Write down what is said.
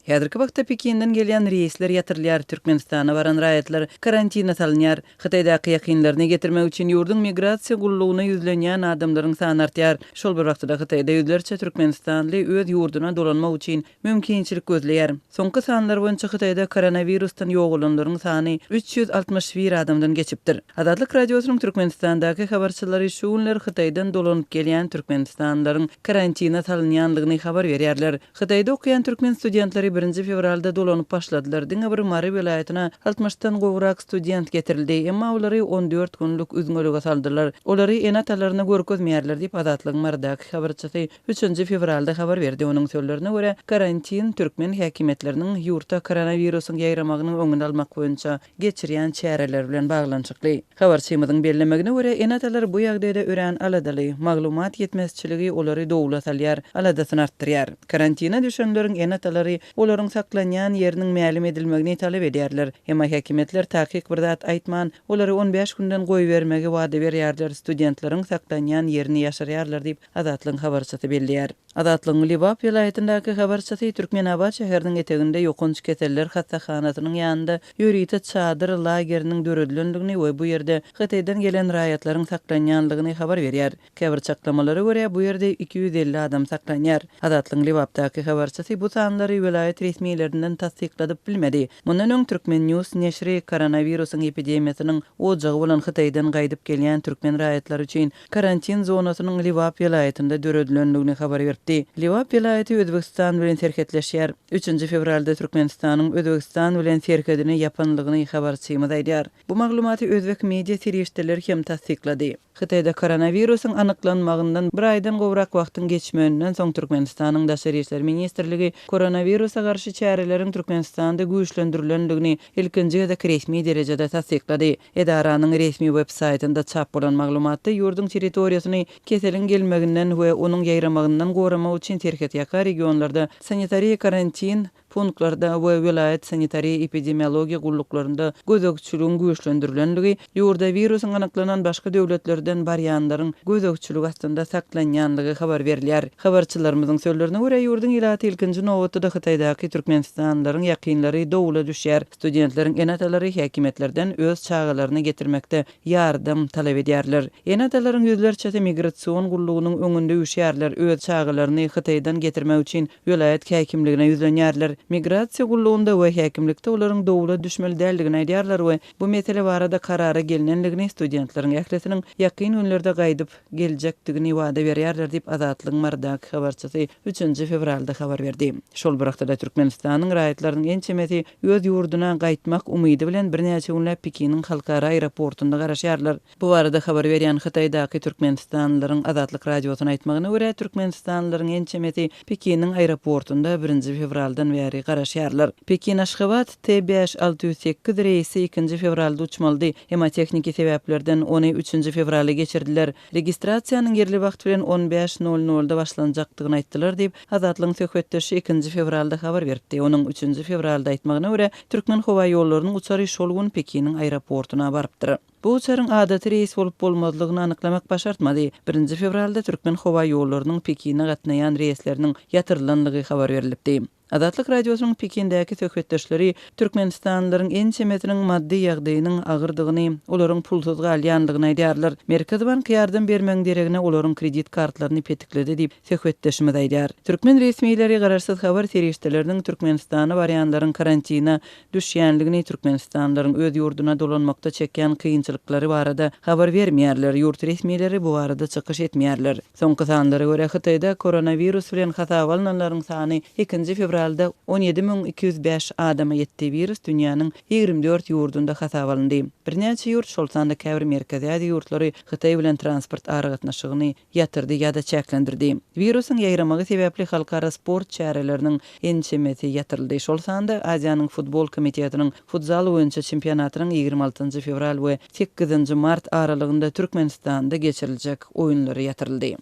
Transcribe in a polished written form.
Häzirki wagtda Pekinden gelýän reýsler ýatyrylýar, Türkmenistana baran raýatlar karantina salynýar. Hytaýdaky ýakynlaryny getirmek üçin ýurdun migrasiýa gullugyna ýüzlenýän adamlaryň sany artýar. Şol bir wagtda Hytaýda ýüzlerçe türkmenistanly öz ýurduna dolanmak üçin mümkinçilik gözleýär. Soňky sanlar boýunça Hytaýda koronavirusdan ýogulanlaryň sany 361 adamdan geçipdir. Azatlyk radiosynyň Türkmenistandaky habarçylary şu günler Hytaýdan dolanyp gelýän türkmenistanlaryň karantina salynýanlygyny habar berýärler. Hytaýda okuyan türkmen studentlary 1 fevralda dolanyp başladylar. Diňe bir Mary welaýatyna 60-dan gowrak student getirildi. Emma olary 14 günlük üzgünlüge saldylar. Olary enatalaryna görkezmeýärler diýip Azatlyk Mardaky habarçysy 3 fevralda habar berdi. Onuň sözlerine görä karantin türkmen häkimetleriniň ýurtda koronawirusyň ýaýramagyny öňüne almak boýunça geçirýän çäreler bilen baglanşykly. Habarçymyzyň bellemegine görä enatalar bu ýagdaýda ören aladaly, maglumat ýetmezçiligi olary dowla salýar, aladasyny artdyrýar. Karantina düşenleriň enatalary olaryň saklanýan ýeriniň ma'lum edilmegini talap edýärler. Emma häkimetler takyk bir zat aýtman, olary 15 günden goý bermegi wada berýärler, studentleriň saklanýan ýerini ýaşarýarlar diýip Azatlyň habarçysy belliýär. Azatlyň Libap welaýatyndaky habarçysy Türkmenabad şäheriniň eteginde ýokunç keseller hassahanasynyň ýanynda ýörüýte çadyr lageriniň döredilendigini we bu ýerde Hytaýdan gelen raýatlaryň saklanýanlygyny habar berýär. Käbir çaklamalary görä bu ýerde 250 adam saklanýar. Azatlyň Libapdaky habarçysy bu sanlary welaýat resmiýetlerinden tasdikladyp bilmedi. Mundan öň Türkmen News neşri koronawirusyň epidemiýasynyň ojagy bolan Hytaýdan gaýdyp gelýän türkmen raýatlary üçin karantin zonasynyň Libap welaýatynda döredilendigini habar berdi. Libap welaýaty Özbegistan bilen serhetleşýär. 3 fevralda Türkmenistanyň Özbegistan bilen serkedini ýapanlygyny habarçymyz aýdýar. Bu maglumaty özbek media serýeşdeleri hem tasdiklady. Hytaýda koronawirusyň anyklanmagyndan bir aýdan gowrak wagtyň geçmegininden soň Türkmenistanyň Daşary işler ministrligi koronawirusa garşy çäreleriň Türkmenistanda güýçlendirilýändigini ilkinji gezek resmi derejede tasdiklady. Edaranyň resmi web saýtynda çap bolan maglumatda ýurdun territoriýasyny keselin gelmeginden we onuň ýaýramagyndan goramak üçin terket ýaka regionlarda sanitariýa karantin punktlarda we vilayet sanitariýa epidemiologiýa gulluklarynda gözegçiligiň güýçlendirilýändigi, ýurda wirusyň anyklanan başga döwletlerden barýanlaryň gözegçiligi astynda saklanýanlygy habar berilýär. Habarçylarymyzyň sözlerine görä ýurdun ilaty ilkinji nowatda Hytaýdaky türkmenistanlaryň ýakynlary dowla düşýär. Studentleriň enatalary häkimetlerden öz çağalaryny getirmekde ýardym talap edýärler. Enatalaryň ýüzlerçe migrasiýon gullugynyň öňünde üşýärler, öz çağalaryny Hytaýdan getirmek üçin vilayet häkimligine ýüzlenýärler. Migrasiýa gullugynda we häkimlikde olaryň dowla düşmeli däldigini aýdýarlar we bu mesele barada karara gelinenligini studentleriň ählesiniň ýakyn günlerde gaýdyp geljekdigini wada berýärler diýip Azatlyň Mardaky habarçysy 3 fevralda habar berdi. Şol bir wagtda Türkmenistanyň raýatlarynyň ençemeti öz ýurduna gaýtmak umydy bilen birnäçe günläp Pekiniň halkara aeroportunda garaşýarlar. Bu barada habar berýän Hytaýdaky türkmenistanlylaryň Azatlyk radiosyna aýtmagyna görä türkmenistanlylaryň ençemeti Pekiniň aeroportunda 1 fevraldan beri garaşýarlar. Pekin Aşgabat T5608 reýsi 2 fevralda uçmaldy. Emma tekniki sebäplerden ony 3 fevralda geçirdiler. Registrasiýanyň yerli wagt bilen 15:00-da başlanjakdygyny aýtdylar diýip Azatlyň söhbetdeşi 2 fevralda habar berdi. Onuň 3 fevralda aýtmagyna görä türkmen howa ýollarynyň uçary şol gün Pekiniň aeroportuna barypdyr. Bu uçaryň adaty reýs bolup bolmadygyny anyklamak başartmady. 1 fevralda türkmen howa ýollarynyň Pekine gatnaýan reýsleriniň ýatyrylanlygy habar berilipdi. Azatlyk radiosynyň Pekindäki söhbetdeşleri türkmenistanlylaryň ençemetiniň maddi ýagdaýynyň agyrdygyny, olaryň pulsuz galýanlygyny aýdýarlar. Merkezi Bank ýardam bermeň deregine olaryň kredit kartlaryny petikledi diýip söhbetdeşimiz aýdýar. Türkmen resmiýetleri garaşsyz habar serýeşdeleriniň Türkmenistana barýanlaryň karantina düşýänligini, türkmenistanlylaryň öz ýurduna dolanmakda çekýän kynçylyklary barada habar bermeýärler. Ýurt resmiýetleri bu barada çykyş etmeýärler. Soňky sanlara görä Hytaýda koronavirus bilen hasap alynanlaryň sany 2 fevralda 17205 adama ýetdi. Virus dünýäniň 24 ýurdunda hasap alyndy. Birnäçe ýurt şol sanda käbir merkezi ýurtlary Hytaý bilen transport aragatnaşygyny ýatyrdy ýa-da çäklendirdi. Virusyň ýaýramagy sebäpli halkara sport çäreleriniň ençemeti ýatyryldy. Şol sanda Aziýanyň futbol komitetining futsal oýunçy çempionatynyň 26 fevral we 8 mart aralygynda Türkmenistanda geçiriljek oýunlary ýatyryldy.